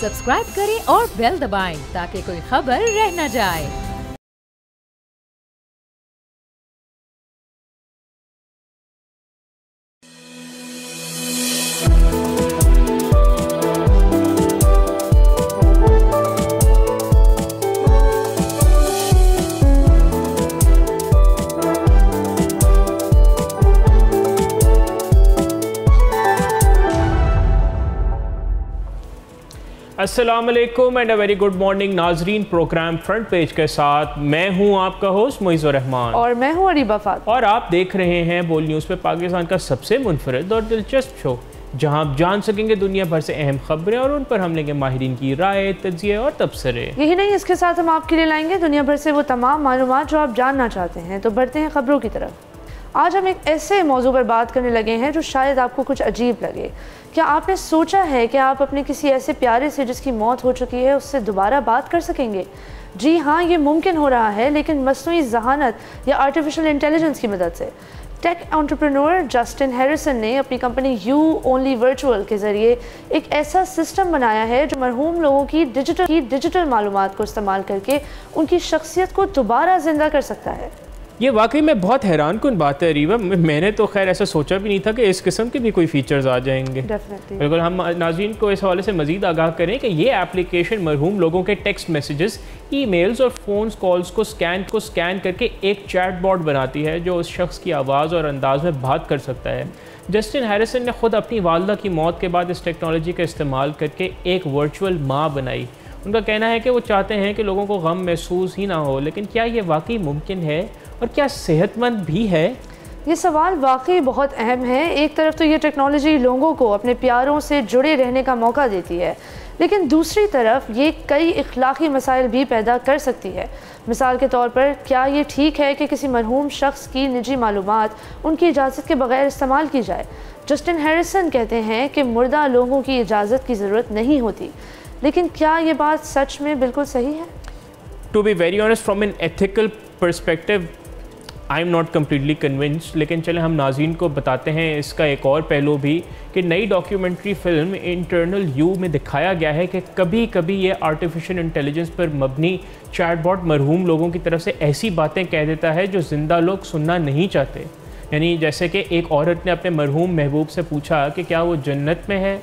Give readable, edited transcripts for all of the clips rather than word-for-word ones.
Subscribe करें और bell दबाएं ताकि कोई खबर रह न जाए। अस्सलाम वालेकुम and a very good morning नाजरीन। प्रोग्राम फ्रंट पेज के साथ मैं हूं आपका होस्ट मुइज़्ज़ुर रहमान और मैं हूं अरीबा फातिमा और आप देख रहे हैं बोल न्यूज़ पे पाकिस्तान का सबसे मुनफरिद और दिलचस्प शो, जहां आप जान सकेंगे दुनिया भर से अहम खबरें और उन पर हम लेंगे माहिरीन की राय, तज्ज़िये और तबसरे। यही नहीं, इसके साथ हम आपके लिए लाएंगे दुनिया भर से वो तमाम मालूमात जो आप जानना चाहते हैं। तो बढ़ते हैं खबरों की तरफ। आज हम एक ऐसे मौजू पर बात करने लगे हैं जो शायद आपको कुछ अजीब लगे। क्या आपने सोचा है कि आप अपने किसी ऐसे प्यारे से जिसकी मौत हो चुकी है उससे दोबारा बात कर सकेंगे? जी हाँ, ये मुमकिन हो रहा है, लेकिन मस्नूई ज़हानत या आर्टिफिशियल इंटेलिजेंस की मदद से। टेक एंटरप्रेन्योर जस्टिन हैरिसन ने अपनी कंपनी यू ओनली वर्चुअल के ज़रिए एक ऐसा सिस्टम बनाया है जो मरहूम लोगों की डिजिटल मालूमात को इस्तेमाल करके उनकी शख्सियत को दोबारा ज़िंदा कर सकता है। ये वाकई में बहुत हैरान कुन बात है अरीबा। मैंने तो खैर ऐसा सोचा भी नहीं था कि इस किस्म के भी कोई फीचर्स आ जाएंगे। बिल्कुल, हम नाज़रीन को इस हवाले से मज़ीद आगाह करें कि ये एप्लीकेशन मरहूम लोगों के टेक्स्ट मैसेजेस, ईमेल्स और फ़ोन कॉल्स को स्कैन करके एक चैट बॉट बनाती है जो उस शख्स की आवाज़ और अंदाज में बात कर सकता है। जस्टिन हैरिसन ने ख़ुद अपनी वालदा की मौत के बाद इस टेक्नोलॉजी का इस्तेमाल करके एक वर्चुअल माँ बनाई। उनका कहना है कि वो चाहते हैं कि लोगों को गम महसूस ही ना हो, लेकिन क्या ये वाकई मुमकिन है और क्या सेहतमंद भी है? ये सवाल वाकई बहुत अहम है। एक तरफ तो ये टेक्नोलॉजी लोगों को अपने प्यारों से जुड़े रहने का मौका देती है, लेकिन दूसरी तरफ ये कई इखलाकी मसाइल भी पैदा कर सकती है। मिसाल के तौर पर, क्या ये ठीक है कि किसी मरहूम शख्स की निजी मालूमात उनकी इजाज़त के बगैर इस्तेमाल की जाए? जस्टिन हैरिसन कहते हैं कि मुर्दा लोगों की इजाज़त की ज़रूरत नहीं होती, लेकिन क्या ये बात सच में बिल्कुल सही है? To be very honest, from an ethical perspective I am not completely convinced. लेकिन चले हम नाज़रीन को बताते हैं इसका एक और पहलू भी कि नई डॉक्यूमेंट्री फिल्म इंटरनल यू में दिखाया गया है कि कभी कभी ये आर्टिफिशियल इंटेलिजेंस पर मबनी चैटबॉट मरहूम लोगों की तरफ से ऐसी बातें कह देता है जो ज़िंदा लोग सुनना नहीं चाहते। यानी जैसे कि एक औरत ने अपने मरहूम महबूब से पूछा कि क्या वो जन्नत में है,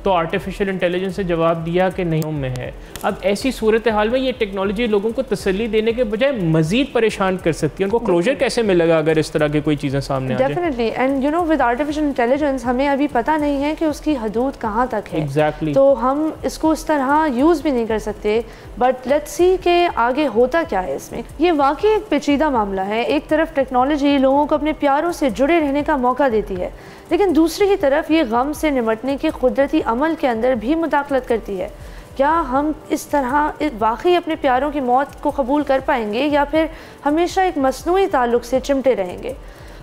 तो आर्टिफिशियल इंटेलिजेंस से जवाब दिया कि नहीं में है। अब ऐसी सूरत हाल में ये टेक्नोलॉजी लोगों को तसल्ली देने के बजाय मज़ीद परेशान कर सकती है। उनको क्लोजर कैसे मिलेगा अगर इस तरह की कोई चीज़ें सामने आ जाए? Definitely, and you know with artificial intelligence हमें अभी पता नहीं है कि उसकी हदूद कहाँ तक है। Exactly. तो हम इसको इस तरह यूज़ भी नहीं कर सकते। बट लेट्स सी कि आगे होता क्या है इसमें। ये वाकई एक पेचीदा मामला है। एक तरफ टेक्नोलॉजी लोगों को अपने प्यारों से जुड़े रहने का मौका देती है, लेकिन दूसरी ही तरफ ये गम से निपटने के कुदरती अमल के अंदर भी मुदाखलत करती है। क्या हम इस तरह वाकई अपने प्यारों की मौत को कबूल कर पाएंगे या फिर हमेशा एक मसनूई ताल्लुक़ से चिमटे रहेंगे?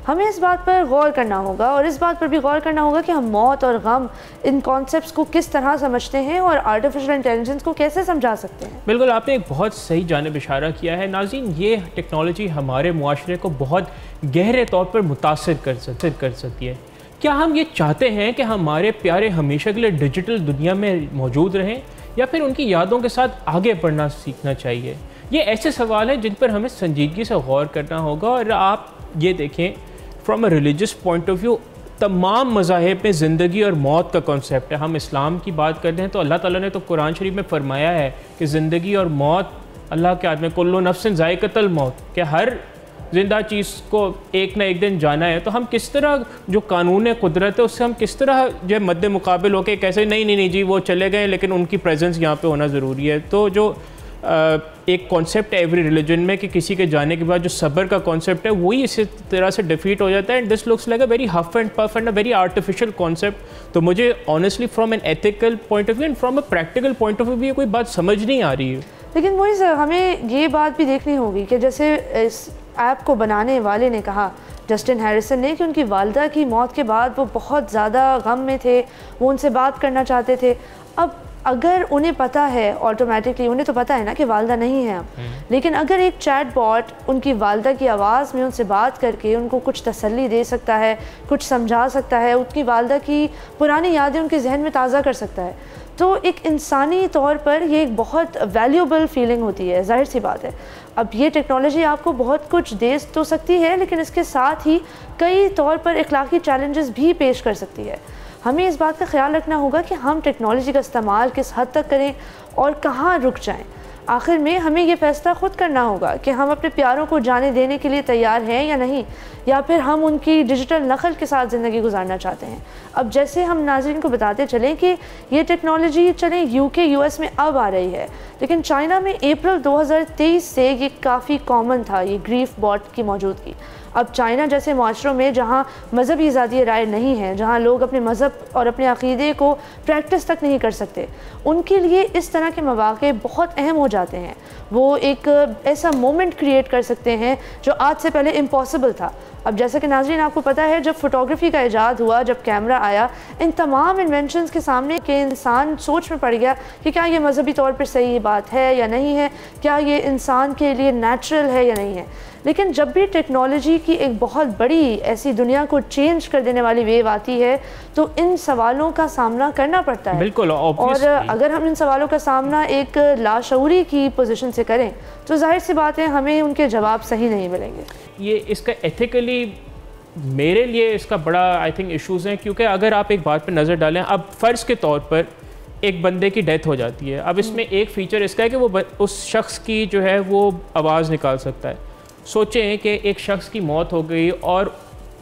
हमें इस बात पर गौर करना होगा, और इस बात पर भी गौर करना होगा कि हम मौत और गम, इन कॉन्सेप्ट्स को किस तरह समझते हैं और आर्टिफिशियल इंटेलिजेंस को कैसे समझा सकते हैं। बिल्कुल, आपने एक बहुत सही जानिब इशारा किया है। नाज़रीन, ये टेक्नोलॉजी हमारे मुआशरे को बहुत गहरे तौर पर मुतासिर कर सकती है। क्या हम ये चाहते हैं कि हमारे प्यारे हमेशा के लिए डिजिटल दुनिया में मौजूद रहें, या फिर उनकी यादों के साथ आगे बढ़ना सीखना चाहिए? ये ऐसे सवाल हैं जिन पर हमें संजीदगी से गौर करना होगा। और आप ये देखें, from a religious point of view, तमाम मज़ाहिब में ज़िंदगी और मौत का कॉन्सेप्ट है। हम इस्लाम की बात करते हैं तो अल्लाह ताला ने तो कुरान शरीफ में फरमाया है कि ज़िंदगी और मौत अल्लाह के हाथ में, कुल्लु नफ्सिन ज़ाइक़तुल मौत, कि हर ज़िंदा चीज़ को एक ना एक दिन जाना है। तो हम किस तरह जो कानून कुदरत है उससे हम किस तरह जो मद्दे मुकाबिल होकर कैसे नहीं जी वो चले गए लेकिन उनकी प्रेजेंस यहाँ पे होना ज़रूरी है। तो जो एक कॉन्सेप्ट है एवरी रिलीजन में कि किसी के जाने के बाद जो सब्र का कॉन्सेप्ट है वही इसी तरह से डिफीट हो जाता है। And this looks like a very huff and puff and a very artificial concept. तो मुझे honestly from an ethical point of view and from a practical point of view ये कोई बात समझ नहीं आ रही है। लेकिन वही सर, हमें ये बात भी देखनी होगी कि जैसे इस ऐप को बनाने वाले ने कहा, जस्टिन हैरिसन ने, कि उनकी वालदा की मौत के बाद वो बहुत ज़्यादा गम में थे, वो उनसे बात करना चाहते थे। अब अगर उन्हें पता है ऑटोमेटिकली, उन्हें तो पता है ना कि वालदा नहीं है अब, लेकिन अगर एक चैट बॉट उनकी वालदा की आवाज़ में उनसे बात करके उनको कुछ तसल्ली दे सकता है, कुछ समझा सकता है, उनकी वालदा की पुरानी यादें उनके जहन में ताज़ा कर सकता है, तो एक इंसानी तौर पर ये एक बहुत वैल्यूबल फीलिंग होती है। जाहिर सी बात है, अब ये टेक्नोलॉजी आपको बहुत कुछ दे तो सकती है, लेकिन इसके साथ ही कई तौर पर इखलाकी चैलेंजेस भी पेश कर सकती है। हमें इस बात का ख्याल रखना होगा कि हम टेक्नोलॉजी का इस्तेमाल किस हद तक करें और कहाँ रुक जाएं। आखिर में हमें ये फ़ैसला ख़ुद करना होगा कि हम अपने प्यारों को जाने देने के लिए तैयार हैं या नहीं, या फिर हम उनकी डिजिटल नकल के साथ ज़िंदगी गुजारना चाहते हैं। अब जैसे हम नाज़रीन को बताते चलें कि ये टेक्नोलॉजी चलें यूके US में अब आ रही है, लेकिन चाइना में अप्रैल 2023 से ये काफ़ी कॉमन था, ये ग्रीफ बॉट की मौजूदगी। अब चाइना जैसे माशरों में जहाँ मज़हबी आज़ादी राय नहीं है, जहाँ लोग अपने मज़हब और अपने अक़ीदे को प्रैक्टिस तक नहीं कर सकते, उनके लिए इस तरह के मौक़े बहुत अहम हो जाते हैं। वो एक ऐसा मोमेंट क्रिएट कर सकते हैं जो आज से पहले इम्पॉसिबल था। अब जैसा कि नाज़रीन आपको पता है, जब फ़ोटोग्राफ़ी का इजाद हुआ, जब कैमरा आया, इन तमाम इन्वेंशंस के सामने के इंसान सोच में पड़ गया कि क्या ये मज़हबी तौर पर सही बात है या नहीं है, क्या ये इंसान के लिए नेचुरल है या नहीं है। लेकिन जब भी टेक्नोलॉजी की एक बहुत बड़ी ऐसी दुनिया को चेंज कर देने वाली वेव आती है, तो इन सवालों का सामना करना पड़ता है। बिल्कुल, और अगर हम इन सवालों का सामना एक लाशऊरी की पोजीशन से करें, तो जाहिर सी बात है हमें उनके जवाब सही नहीं मिलेंगे। ये इसका एथिकली मेरे लिए इसका बड़ा आई थिंक इश्यूज़ हैं, क्योंकि अगर आप एक बात पर नज़र डालें, अब फ़र्ज़ के तौर पर एक बंदे की डेथ हो जाती है, अब इसमें एक फ़ीचर इसका है कि वो उस शख्स की जो है वो आवाज़ निकाल सकता है। सोचें कि एक शख्स की मौत हो गई और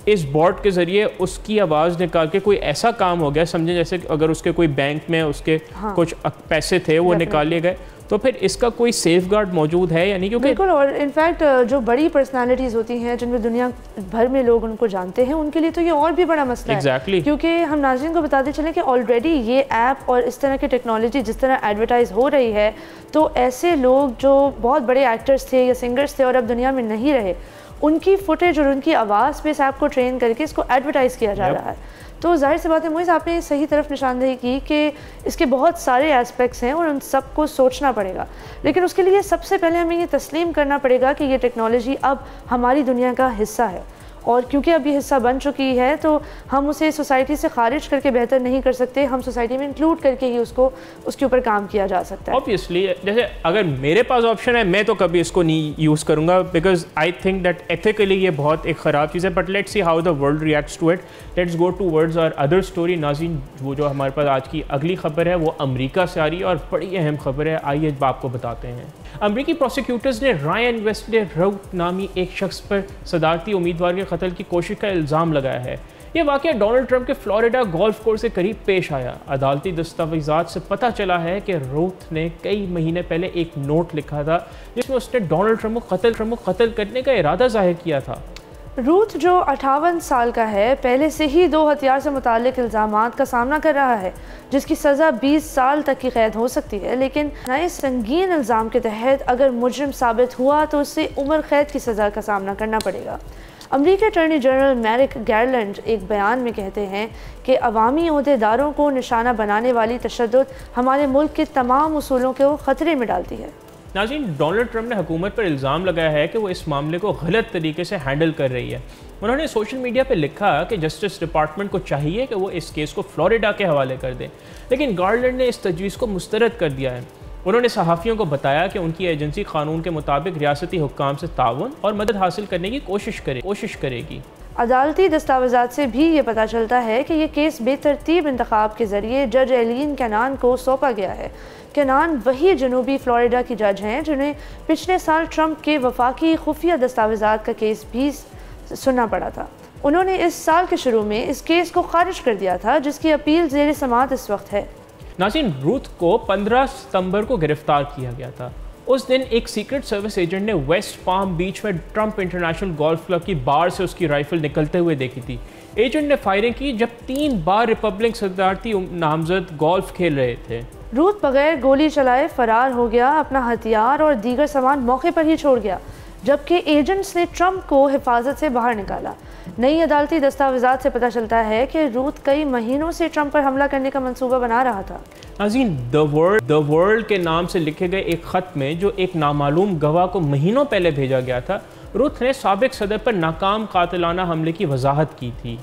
इस बॉट के ज़रिए उसकी आवाज़ निकाल के कोई ऐसा काम हो गया, समझें जैसे अगर उसके कोई बैंक में उसके कुछ पैसे थे वो निकाल लिए गए, तो फिर इसका कोई सेफ गार्ड मौजूद है या नहीं? क्योंकि बिल्कुल, और इनफैक्ट जो बड़ी पर्सनालिटीज़ होती हैं जिनमें दुनिया भर में लोग उनको जानते हैं, उनके लिए तो ये और भी बड़ा मसला है। क्योंकि हम नाज़रीन को बताते चलें कि ऑलरेडी ये ऐप और इस तरह की टेक्नोलॉजी जिस तरह एडवर्टाइज़ हो रही है, तो ऐसे लोग जो बहुत बड़े एक्टर्स थे या सिंगर्स थे और अब दुनिया में नहीं रहे, उनकी फुटेज और उनकी आवाज़ पे इस ऐप को ट्रेन करके इसको एडवर्टाइज़ किया जा रहा है। तो जाहिर सी बात है मोइज़, आपने सही तरफ निशानदेही की कि इसके बहुत सारे एस्पेक्ट्स हैं और उन सबको सोचना पड़ेगा। लेकिन उसके लिए सबसे पहले हमें ये तस्लीम करना पड़ेगा कि ये टेक्नोलॉजी अब हमारी दुनिया का हिस्सा है, और क्योंकि अब ये हिस्सा बन चुकी है तो हम उसे सोसाइटी से खारिज करके बेहतर नहीं कर सकते, हम सोसाइटी में इंक्लूड करके ही उसके ऊपर काम किया जा सकता है। ऑब्वियसली, जैसे अगर मेरे पास ऑप्शन है, मैं तो कभी इसको नहीं यूज़ करूँगा, because I think that ethically ये बहुत एक ख़राब चीज़ है। But let's see how the world reacts to it. Let's go towards our other story. नाज़रीन, वो जो हमारे पास आज की अगली खबर है वो अमेरिका से आ रही है और बड़ी अहम खबर है, आइए आपको बताते हैं। अमेरिकी प्रोसिक्यूटर्स ने रायन वेस्ले राउत नामी एक शख्स पर सदारती उम्मीदवार के कत्ल की कोशिश का इल्ज़ाम लगाया है। यह वाक़या डोनाल्ड ट्रंप के फ्लोरिडा गोल्फ कोर्स के करीब पेश आया। अदालती दस्तावेज़ात से पता चला है कि राउत ने कई महीने पहले एक नोट लिखा था जिसमें उसने डोनाल्ड ट्रंप को कत्ल करने का इरादा जाहिर किया था। रूथ, जो 58 साल का है, पहले से ही 2 हथियार से मुताल्लिक इल्ज़ामात का सामना कर रहा है, जिसकी सज़ा 20 साल तक की कैद हो सकती है। लेकिन नए संगीन इल्ज़ाम के तहत अगर मुजरिम साबित हुआ तो उससे उम्र कैद की सज़ा का सामना करना पड़ेगा। अमरीकी अटॉर्नी जनरल मैरिक गारलैंड एक बयान में कहते हैं कि अवामी ओहदेदारों को निशाना बनाने वाली तशद्दुद हमारे मुल्क के तमाम उसूलों को ख़तरे में डालती है। नाज़रीन, डोनाल्ड ट्रंप ने हुकूमत पर इल्ज़ाम लगाया है कि वो इस मामले को गलत तरीके से हैंडल कर रही है। उन्होंने सोशल मीडिया पर लिखा कि जस्टिस डिपार्टमेंट को चाहिए कि वो इस केस को फ्लोरिडा के हवाले कर दें, लेकिन गारलैंड ने इस तजवीज़ को मुस्तरद कर दिया है। उन्होंने सहाफ़ियों को बताया कि उनकी एजेंसी कानून के मुताबिक रियासती हुक्काम से ताउन और मदद हासिल करने की कोशिश करेगी। अदालती दस्तावेज़ात से भी ये पता चलता है कि ये केस बेतरतीब इंतखाब के ज़रिए जज एलिन कैनान को सौंपा गया है। कैनान वही जनूबी फ्लोरिडा की जज हैं जिन्हें पिछले साल ट्रंप के वफाकी खुफिया दस्तावेज़ात का केस भी सुनना पड़ा था। उन्होंने इस साल के शुरू में इस केस को खारिज कर दिया था, जिसकी अपील ज़ेर समाअत इस वक्त है। नाज़रीन, रूथ को 15 सितंबर को गिरफ्तार किया गया था। उस दिन एक सीक्रेट सर्विस एजेंट ने वेस्ट पाम बीच में ट्रंप इंटरनेशनल गोल्फ क्लब की बार से उसकी राइफल निकलते हुए देखी थी। एजेंट ने फायरिंग की जब 3 बार रिपब्लिक सदारती नामजद गोल्फ खेल रहे थे। रूथ बगैर गोली चलाए फरार हो गया, अपना हथियार और दीगर सामान मौके पर ही छोड़ गया, जबकि एजेंट्स ने ट्रंप को हिफाजत से बाहर निकाला। नई अदालती दस्तावेज़ात से पता चलता है कि रूथ कई महीनों से ट्रंप पर हमला करने का मंसूबा बना रहा था। नाज़रीन, द वर्ल्ड के नाम से लिखे गए एक ख़त में जो एक नामालूम गवाह को महीनों पहले भेजा गया था, रुथ ने साबिक सदर पर नाकाम कातिलाना हमले की वजाहत की थी।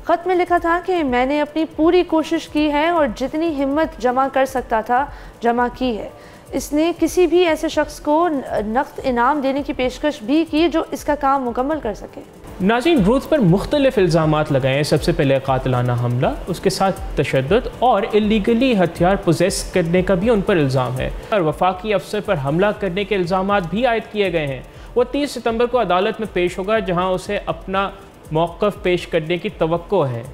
ख़त में लिखा था कि मैंने अपनी पूरी कोशिश की है और जितनी हिम्मत जमा कर सकता था जमा की है। इसने किसी भी ऐसे शख्स को नक़द इनाम देने की पेशकश भी की जो इसका काम मुकम्मल कर सके। नाज़रीन, रुथ पर मुख्तलिफ इल्ज़ामात लगाए हैं। सबसे पहले कातिलाना हमला, उसके साथ तशद्दुद और इलीगली हथियार पोजेस करने का भी उन पर इल्ज़ाम है और वफाकी अफसर पर हमला करने के इल्ज़ामात भी आयद किए गए हैं। वो 30 सितंबर को अदालत में पेश होगा, जहाँ उसे अपना मौक़िफ़ पेश करने की तवक्को है।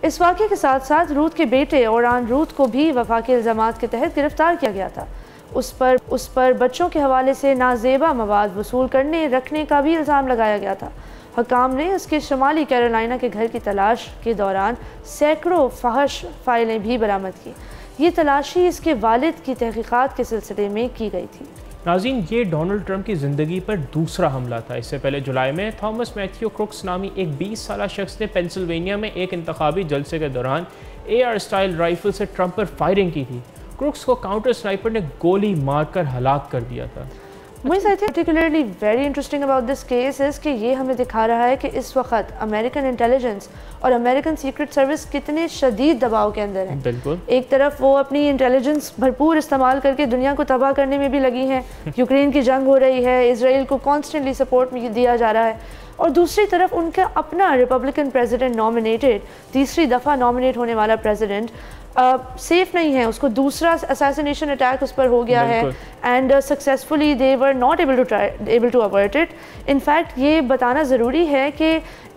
इस वाक़े के साथ साथ रूथ के बेटे औरान रूथ को भी वफाकी इल्ज़ामात के तहत गिरफ्तार किया गया था। उस पर बच्चों के हवाले से नाजेबा मवाद वसूल करने रखने का भी इल्ज़ाम लगाया गया था। हकाम ने उसके शुमाली कैरोलिना के घर की तलाश के दौरान सैकड़ों फहश फाइलें भी बरामद की। ये तलाशी इसके वालिद की तहकीकात के सिलसिले में की गई थी। नाज़रीन, ये डोनाल्ड ट्रंप की ज़िंदगी पर दूसरा हमला था। इससे पहले जुलाई में थॉमस मैथ्यू क्रुक्स नामी एक 20 साला शख्स ने पेंसिल्वेनिया में एक इंतखाबी जलसे के दौरान AR स्टाइल राइफल से ट्रंप पर फायरिंग की थी। क्रुक्स को काउंटर स्नाइपर ने गोली मारकर हलाक कर दिया था। मुझे I think particularly very interesting about this case is कि ये हमें दिखा रहा है कि इस वक्त अमेरिकन इंटेलिजेंस और अमेरिकन सीक्रेट सर्विस कितने शदीद दबाव के अंदर हैं। बिल्कुल, एक तरफ वो अपनी इंटेलिजेंस भरपूर इस्तेमाल करके दुनिया को तबाह करने में भी लगी हैं। यूक्रेन की जंग हो रही है, इसराइल को कॉन्स्टेंटली सपोर्ट दिया जा रहा है, और दूसरी तरफ उनका अपना रिपब्लिकन प्रेसिडेंट नॉमिनेटेड, तीसरी दफ़ा नॉमिनेट होने वाला प्रेसिडेंट सेफ नहीं है। उसको दूसरा असैसिनेशन अटैक उस पर हो गया है and successfully they were not able to avert it. In fact ये बताना ज़रूरी है कि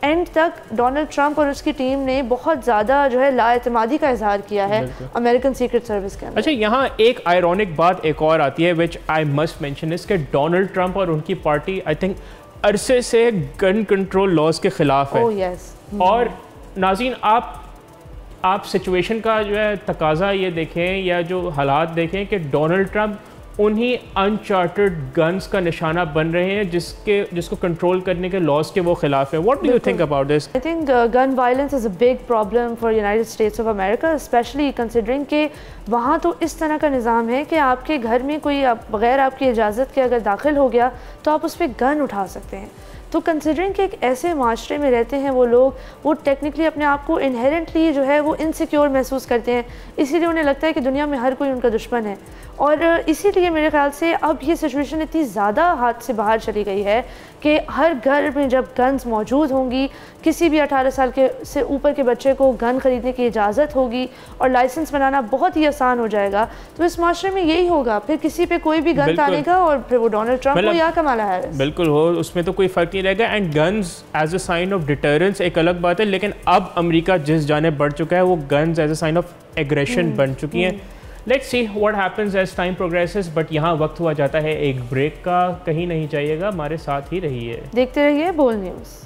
एंड तक डोनाल्ड ट्रंप और उसकी टीम ने बहुत ज़्यादा जो है लाएतमादी का इजहार किया है अमेरिकन सीक्रेट सर्विस के अंदर। अच्छा, यहाँ एक आयरॉनिक बात एक और आती है विच आई मस्ट मेंशन इस के डोनाल्ड ट्रंप और उनकी पार्टी आई थिंक अरसे से गन कंट्रोल लॉज के खिलाफ है। और नाज़रीन, आप सिचुएशन का जो है तकाजा ये देखें या जो हालात देखें कि डोनाल्ड ट्रंप उन्हीं अनचार्टर्ड गन्स का निशाना बन रहे हैं जिसको कंट्रोल करने के लॉज के वो खिलाफ है। What do you think about this? I think gun violence is a big problem for United states of America, specially considering कि वहाँ तो इस तरह का निज़ाम है कि आपके घर में कोई बग़ैर आपकी इजाज़त के अगर दाखिल हो गया तो आप उस पर गन उठा सकते हैं। तो कंसिडरिंग कि एक ऐसे माशरे में रहते हैं वो लोग, वो टेक्निकली अपने आप को इनहेरेंटली जो है वो इनसिक्योर महसूस करते हैं, इसीलिए उन्हें लगता है कि दुनिया में हर कोई उनका दुश्मन है। और इसीलिए मेरे ख्याल से अब ये सिचुएशन इतनी ज़्यादा हाथ से बाहर चली गई है कि हर घर में जब गन्स मौजूद होंगी, किसी भी 18 साल के से ऊपर के बच्चे को गन ख़रीदने की इजाज़त होगी और लाइसेंस बनाना बहुत ही आसान हो जाएगा। तो इस माशरे में यही होगा, फिर किसी पे कोई भी गन तानेगा और फिर वो डोनाल्ड ट्रंप हो या कमाला हैरिस, बिल्कुल हो, उसमें तो कोई फ़र्क नहीं रहेगा। And guns as a sign of deterrence एक अलग बात है, लेकिन अब अमेरिका जिस जानिब बढ़ चुका है वो guns as a sign of aggression बन चुकी हैं। Let's see what happens as time progresses. But यहाँ वक्त हुआ जाता है एक ब्रेक का, कहीं नहीं जाइएगा, हमारे साथ ही रहिए, देखते रहिए Bol news.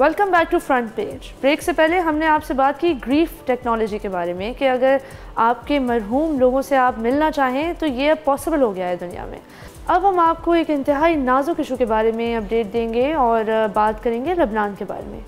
Welcome back to front page. ब्रेक से पहले हमने आपसे बात की ग्रीफ टेक्नोलॉजी के बारे में कि अगर आपके मरहूम लोगों से आप मिलना चाहें तो ये अब पॉसिबल हो गया है दुनिया में। अब हम आपको एक इंतहाई नाजुक इशू के बारे में अपडेट देंगे और बात करेंगे लबनान के बारे में।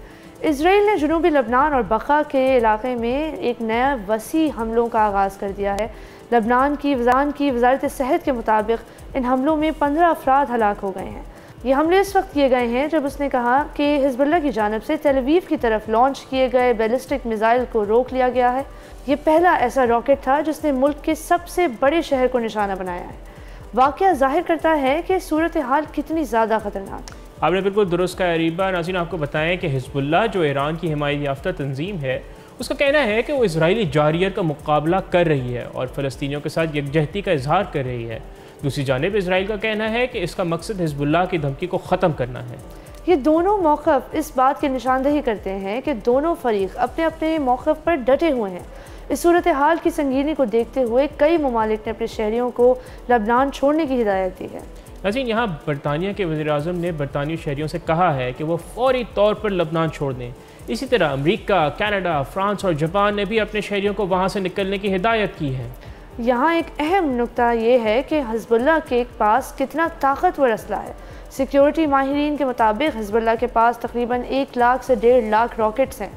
इसराइल ने जनूबी लबनान और बक़ा के इलाके में एक नया वसी हमलों का आगाज़ कर दिया है। लबनान की वज़ारत सेहत के मुताबिक इन हमलों में 15 अफराद हलाक हो गए हैं। ये हमले इस वक्त किए गए हैं जब उसने कहा कि हिज़्बुल्लाह की जानिब से तेल अवीव की तरफ लॉन्च किए गए बैलिस्टिक मिसाइल को रोक लिया गया है। ये पहला ऐसा रॉकेट था जिसने मुल्क के सबसे बड़े शहर को निशाना बनाया है। वाक़या ज़ाहिर करता है कि सूरत हाल कितनी ज़्यादा ख़तरनाक। आपने बिल्कुल दुरुस्त कहा अरीबा। नाज़रीन, आपको बताएं कि हिज़्बुल्लाह जो ईरान की हिमायत याफ्ता तंजीम है, उसका कहना है कि वो इजरायली जारियत का मुकाबला कर रही है और फ़लस्तीनियों के साथ यकजहती का इजहार कर रही है। दूसरी जानिब इसराइल का कहना है कि इसका मकसद हिज़्बुल्लाह की धमकी को ख़त्म करना है। ये दोनों मौक़िफ़ इस बात की निशानदही करते हैं कि दोनों फरीक अपने अपने मौक़िफ़ पर डटे हुए हैं। इस सूरत हाल की संगीनी को देखते हुए कई ममालिक ने अपने शहरियों को लबनान छोड़ने की हिदायत दी है। नाज़रीन, यहाँ बरतानिया के वज़ीर-ए-आज़म ने बरतानी शहरियों से कहा है कि वो फौरी तौर पर लबनान छोड़ दें। इसी तरह अमेरिका, कनाडा, फ्रांस और जापान ने भी अपने शहरियों को वहाँ से निकलने की हिदायत की है। यहाँ एक अहम नुक्ता ये है कि हिज़्बुल्लाह के पास कितना ताकतवर असला है। सिक्योरिटी माहिरीन के मुताबिक हिज़्बुल्लाह के पास तकरीबन 1 लाख से 1.5 लाख रॉकेट्स हैं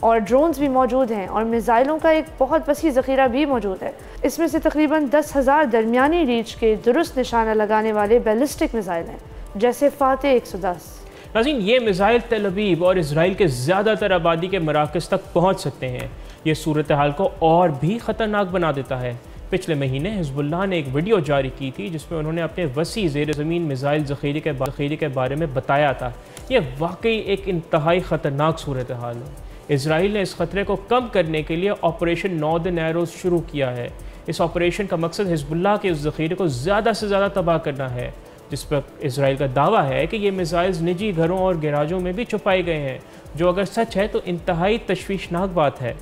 और ड्रोन्स भी मौजूद हैं और मिसाइलों का एक बहुत वसी ज़ख़ीरा भी मौजूद है। इसमें से तकरीबन 10,000 दरमियानी रीच के दुरुस्त निशाना लगाने वाले बैलिस्टिक मिसाइल हैं, जैसे फातेह 110। नाज़रीन, ये मिसाइल तेल अवीव और इसराइल के ज़्यादातर आबादी के मराकज़ तक पहुँच सकते हैं। ये सूरत हाल को और भी ख़तरनाक बना देता है। पिछले महीने हिज़्बुल्लाह ने एक वीडियो जारी की थी जिसमें उन्होंने अपने वसी ज़ेर ज़मीन मिसाइल ज़ख़ीरे के बारे में बताया था। ये वाकई एक इंतहाई ख़तरनाक सूरत हाल है। इसराइल ने इस ख़तरे को कम करने के लिए ऑपरेशन नॉर्दर्न एरोज़ शुरू किया है। इस ऑपरेशन का मकसद हिज़्बुल्लाह के उस ज़ख़ीरे को ज़्यादा से ज़्यादा तबाह करना है, जिस पर इसराइल का दावा है कि ये मिसाइल्स निजी घरों और गैराजों में भी छुपाए गए हैं, जो अगर सच है तो इंतहाई तशवीशनाक बात है।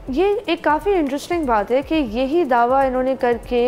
ये एक काफ़ी इंटरेस्टिंग बात है कि यही दावा इन्होंने करके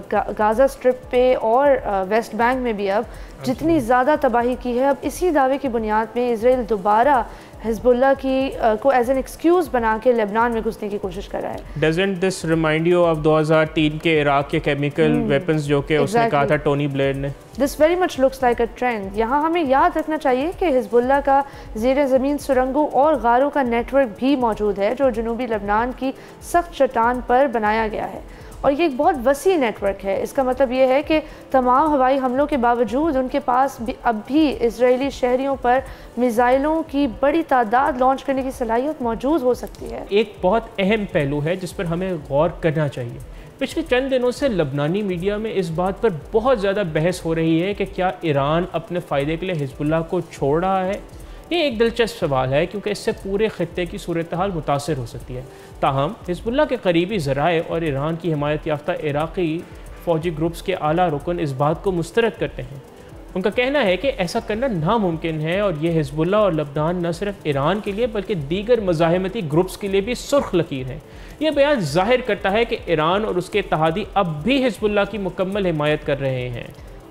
गाज़ा स्ट्रिप पे और वेस्ट बैंक में भी अब जितनी ज़्यादा तबाही की है, अब इसी दावे की बुनियाद में इसराइल दोबारा हिज़्बुल्लाह की को एज एन एक्सक्यूज़ बना के लेबनान में घुसने की कोशिश कर रहा है। Doesn't this remind you of 2003 के इराक के केमिकल वेपन्स जो कि उसने कहा था टोनी ब्लेयर ने? This very much looks like a trend. यहाँ हमें याद रखना चाहिए कि हिज़्बुल्लाह का ज़ेर ज़मीन सुरंगों और गारों का नेटवर्क भी मौजूद है, जो जनूबी लेबनान की सख्त चट्टान पर बनाया गया है और ये एक बहुत वसी नेटवर्क है। इसका मतलब ये है कि तमाम हवाई हमलों के बावजूद उनके पास भी अब भी इजरायली शहरियों पर मिसाइलों की बड़ी तादाद लॉन्च करने की सलाहियत मौजूद हो सकती है। एक बहुत अहम पहलू है जिस पर हमें गौर करना चाहिए। पिछले चंद दिनों से लबनानी मीडिया में इस बात पर बहुत ज़्यादा बहस हो रही है कि क्या ईरान अपने फ़ायदे के लिए हिज़्बुल्लाह को छोड़ रहा है। ये एक दिलचस्प सवाल है क्योंकि इससे पूरे खत्ते की सूरत हाल मुतासर हो सकती है। ताहम हिज़्बुल्लाह के करीबी ज़राए और ईरान की हिमायत याफ्ता इराक़ी फ़ौजी ग्रुप्स के आला रुकन इस बात को मुस्तरद करते हैं। उनका कहना है कि ऐसा करना नामुमकिन है और ये हिज़्बुल्लाह और लबनान न सिर्फ ईरान के लिए बल्कि दीगर मज़ाहिमती ग्रुप्स के लिए भी सुर्ख लकीर है। यह बयान ज़ाहिर करता है कि ईरान और उसके इत्तेहादी अब भी हिज़्बुल्लाह की मुकम्मल हिमायत कर रहे हैं।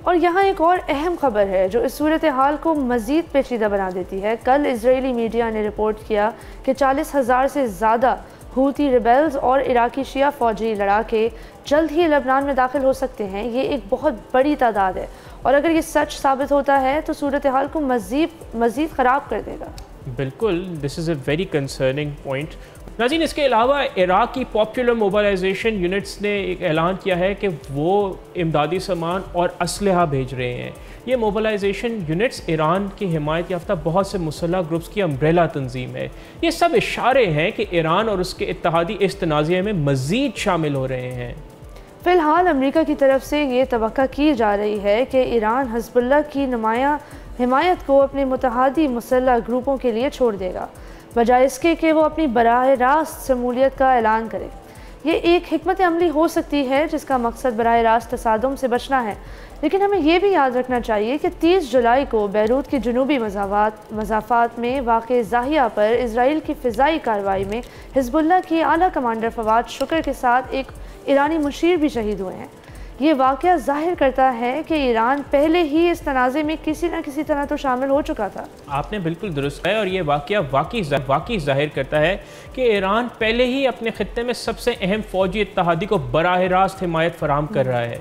और यहाँ एक और अहम खबर है जो इस सूरत हाल को मज़ीद पेचीदा बना देती है। कल इजरायली मीडिया ने रिपोर्ट किया कि 40,000 से ज़्यादा हूती रिबेल्स और इराकी शिया फ़ौजी लड़ाके जल्द ही लेबनान में दाखिल हो सकते हैं। ये एक बहुत बड़ी तादाद है और अगर ये सच साबित होता है तो सूरत हाल को मज़ीद ख़राब कर देगा। बिल्कुल, this is a very concerning point. नाज़रीन, इसके अलावा इराक की पॉपुलर मोबिलाइजेशन यूनिट्स ने एक ऐलान किया है कि वो इमदादी सामान और असलहा भेज रहे हैं। ये मोबिलाइजेशन यूनिट्स ईरान की हिमायत याफ्ता बहुत से मुसल्ह ग्रुप्स की अम्ब्रेला तंजीम है। ये सब इशारे हैं कि ईरान और उसके इत्तेहादी इस तनाज़े में मज़ीद शामिल हो रहे हैं। फ़िलहाल अमेरिका की तरफ से ये तवक्का की जा रही है कि ईरान हिज़्बुल्लाह की नुमाया हिमायत को अपने मुतहादी मुसल्ह ग्रुपों के लिए छोड़ देगा, बजाय इसके कि वो अपनी बराह रास्त शमूलियत का ऐलान करे। ये एक हिकमत अमली हो सकती है जिसका मकसद बराह रास्त तसादुम से बचना है, लेकिन हमें यह भी याद रखना चाहिए कि 30 जुलाई को बैरूत की जनूबी मज़ाफ़ात में वाक़े ज़ाहिया पर इसराइल की फ़िज़ाई कार्रवाई में हिज़्बुल्लाह की आला कमांडर फवाद शुक्र के साथ एक ईरानी मुशीर भी शहीद हुए हैं। ये वाक़या ज़ाहिर करता है कि ईरान पहले ही इस तनाज़े में किसी न किसी तरह तो शामिल हो चुका था। आपने बिल्कुल दुरुस्त है और ये वाक़या वाकई ज़ाहिर करता है कि ईरान पहले ही अपने खित्ते में सबसे अहम फ़ौजी इत्तेहादी को बराह रास्त हिमायत फराहम कर रहा है।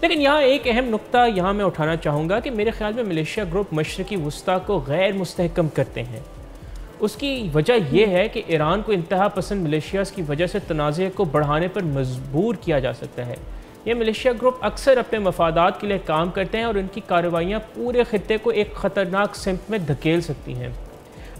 लेकिन यहाँ एक अहम नुक्ता यहाँ मैं उठाना चाहूँगा कि मेरे ख्याल में मलेशिया ग्रुप मशरक़ी वस्ता को गैर मुस्तहकम करते हैं। उसकी वजह यह है कि ईरान को इंतहा पसंद मलेशियाज़ की वजह से तनाज़े को बढ़ाने पर मजबूर किया जा सकता है। ये मलेशिया ग्रुप अक्सर अपने मफादात के लिए काम करते हैं और उनकी कार्रवाइयाँ पूरे खित्ते को एक ख़तरनाक सिमत में धकेल सकती हैं।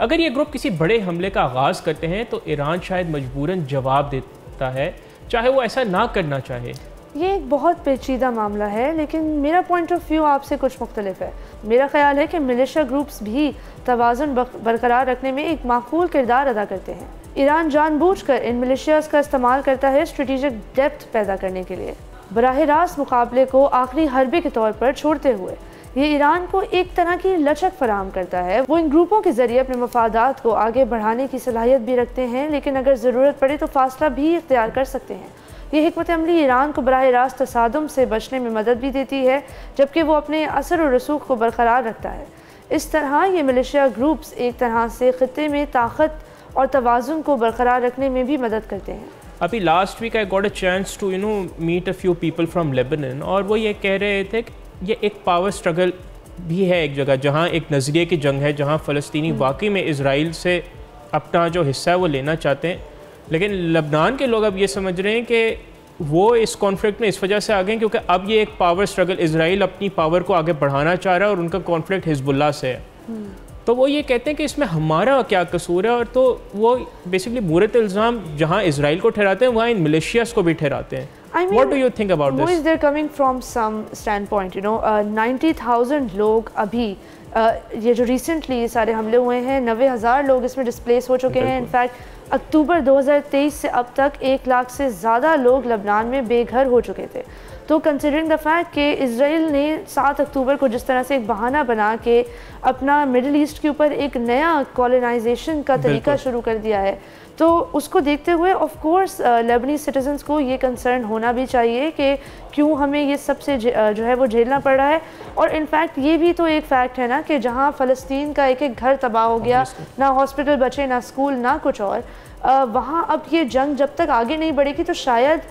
अगर ये ग्रुप किसी बड़े हमले का आगाज़ करते हैं तो ईरान शायद मजबूरन जवाब देता है, चाहे वो ऐसा ना करना चाहे। ये एक बहुत पेचीदा मामला है, लेकिन मेरा पॉइंट ऑफ व्यू आपसे कुछ मुख्तलिफ है। मेरा ख्याल है कि मिलिशिया ग्रुप्स भी तवाज़ुन बरकरार रखने में एक माकूल किरदार अदा करते हैं। ईरान जानबूझकर इन मिलिशियाज़ का इस्तेमाल करता है स्ट्रेटेजिक डेप्थ पैदा करने के लिए, बराह रास्त मुकाबले को आखिरी हरबे के तौर पर छोड़ते हुए। ये ईरान को एक तरह की लचक फराहम करता है। वो इन ग्रुपों के ज़रिए अपने मफादात को आगे बढ़ाने की सलाहियत भी रखते हैं, लेकिन अगर ज़रूरत पड़े तो फासला भी इख्तियार कर सकते हैं। ये हिकमत अमली ईरान को बराह रास्त तसादुम से बचने में मदद भी देती है, जबकि वो अपने असर और रसूख को बरकरार रखता है। इस तरह ये मिलिशिया ग्रुप्स एक तरह से ख़ित्ते में ताकत और तवाज़ुन को बरकरार रखने में भी मदद करते हैं। अभी last week I got a chance to meet a few people from Lebanon, और वो ये कह रहे थे कि ये एक पावर स्ट्रगल भी है एक जगह जहाँ एक नज़रिए की जंग है, जहाँ फ़लस्तीनी वाकई में इज़राइल से अपना जो हिस्सा है वो लेना चाहते हैं, लेकिन लबनान के लोग अब ये समझ रहे हैं कि वो इस कॉन्फ्लिक्ट में इस वजह से आ गए क्योंकि अब ये एक पावर स्ट्रगल, इज़राइल अपनी पावर को आगे बढ़ाना चाह रहा है और उनका कॉन्फ्लिक्ट हिजबुल्लाह से है। तो वो ये कहते हैं कि इसमें हमारा क्या कसूर है, और तो वो बेसिकली बुरे इल्ज़ाम जहाँ इज़राइल को ठहराते हैं वहाँ इन मिलिशियास को भी ठहराते हैं। What do you think about this? They're coming from some standpoint, 90,000 लोग अभी ये जो रिसेंटली ये सारे हमले हुए हैं, 90,000 लोग इसमें डिस्प्लेस हो चुके हैं। इनफैक्ट अक्टूबर 2023 से अब तक 1 लाख से ज़्यादा लोग लबनान में बेघर हो चुके थे। तो कंसिडरिंग द फैक्ट कि इज़राइल ने 7 अक्टूबर को जिस तरह से एक बहाना बना के अपना मिडिल ईस्ट के ऊपर एक नया कॉलोनाइजेशन का तरीका शुरू कर दिया है, तो उसको देखते हुए ऑफ कोर्स लेबनीज सिटीजन्स को ये कंसर्न होना भी चाहिए कि क्यों हमें ये सबसे जो है वो झेलना पड़ रहा है। और इनफैक्ट ये भी तो एक फ़ैक्ट है ना कि जहाँ फ़लस्तीन का एक घर तबाह हो गया, ना हॉस्पिटल बचे, ना स्कूल, ना कुछ और, वहाँ अब ये जंग जब तक आगे नहीं बढ़ेगी तो शायद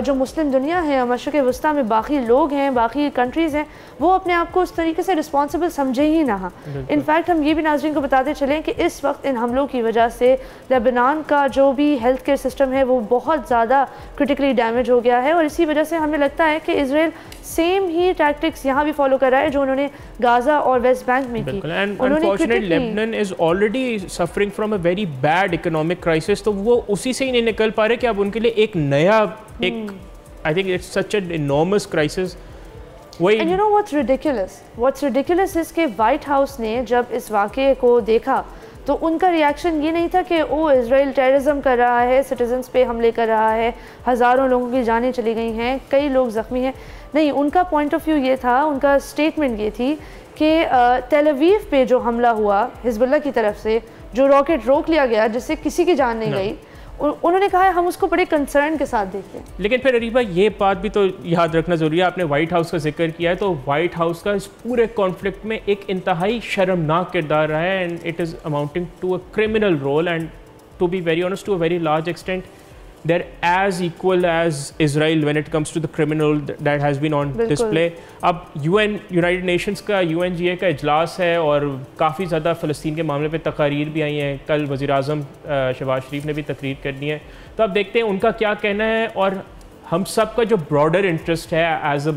जो मुस्लिम दुनिया है, मशरिक़ वस्ता में बाकी लोग हैं, बाकी कंट्रीज़ हैं, वो अपने आप को उस तरीके से रिस्पॉन्सिबल समझे ही ना। इनफैक्ट हम ये भी नाज़रीन को बताते चलें कि इस वक्त इन हमलों की वजह से लेबनान का जो भी हेल्थ केयर सिस्टम है वो बहुत ज़्यादा क्रिटिकली डैमेज हो गया है, और इसी वजह से हमें लगता है कि इज़राइल सेम ही टैक्टिक्स यहाँ भी फॉलो कर रहा है जो उन्होंने गाज़ा और वेस्ट बैंक में की। Unfortunately Lebanon is already suffering from a very bad economic crisis, तो वो उसी से ही नहीं निकल पा रहे कि अब उनके लिए एक नया I think it's such an enormous crisis. And you know what's ridiculous? What's ridiculous is कि व्हाइट हाउस ने जब इस वाक़े को देखा तो उनका रिएक्शन ये नहीं था कि ओ इज़राइल टेररिज्म कर रहा है, सिटीजन्स पे हमले कर रहा है, हज़ारों लोगों की जानें चली गई हैं, कई लोग ज़ख्मी हैं। नहीं, उनका पॉइंट ऑफ व्यू ये था, उनका स्टेटमेंट ये थी कि तेल अवीव पे जो हमला हुआ हिजबुल्लाह की तरफ से, जो रॉकेट रोक लिया गया जिससे किसी की जान नहीं गई, उन्होंने कहा है हम उसको बड़े कंसर्न के साथ देखते हैं। लेकिन फिर अरीबा ये बात भी तो याद रखना ज़रूरी है, आपने वाइट हाउस का जिक्र किया है, तो वाइट हाउस का इस पूरे कॉन्फ्लिक्ट में एक इंतहाई शर्मनाक किरदार रहा है, and it is amounting to a criminal role, and to be very honest to a very large extent they're as equal as Israel when it comes to the criminal that has been on display. अब United Nations का UNGA का इजलास है और काफ़ी ज़्यादा फ़लस्तीन के मामले पे तकारीर भी आई हैं। कल वज़ीर-ए-आज़म शहबाज शरीफ ने भी तकरीर करनी है, तो अब देखते हैं उनका क्या कहना है, और हम सब का जो ब्रॉडर इंटरेस्ट है एज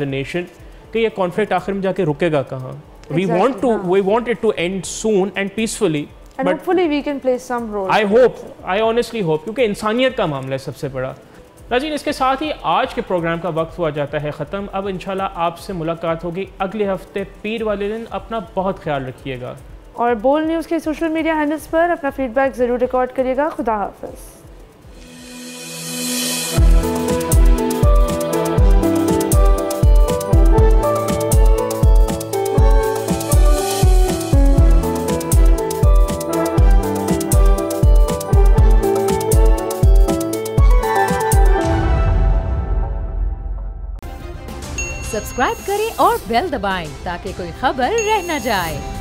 अ नेशन कि ये कॉन्फ्लिक्ट आखिर में जाके रुकेगा कहाँ। We want it to end soon and peacefully. And hopefully we can play some role. I honestly hope, क्योंकि इंसानियत का मामला है सबसे बड़ा। नाज़रीन, इसके साथ ही आज के प्रोग्राम का वक्त हुआ जाता है ख़त्म। अब इंशाल्लाह आपसे मुलाकात होगी अगले हफ्ते पीर वाले दिन। अपना बहुत ख्याल रखिएगा, और बोल न्यूज़ के सोशल मीडिया हैंडल्स पर अपना फीडबैक ज़रूर रिकॉर्ड करिएगा। खुदा हाफ़िज़। सब्सक्राइब करें और बेल दबाएं ताकि कोई खबर रह न जाए।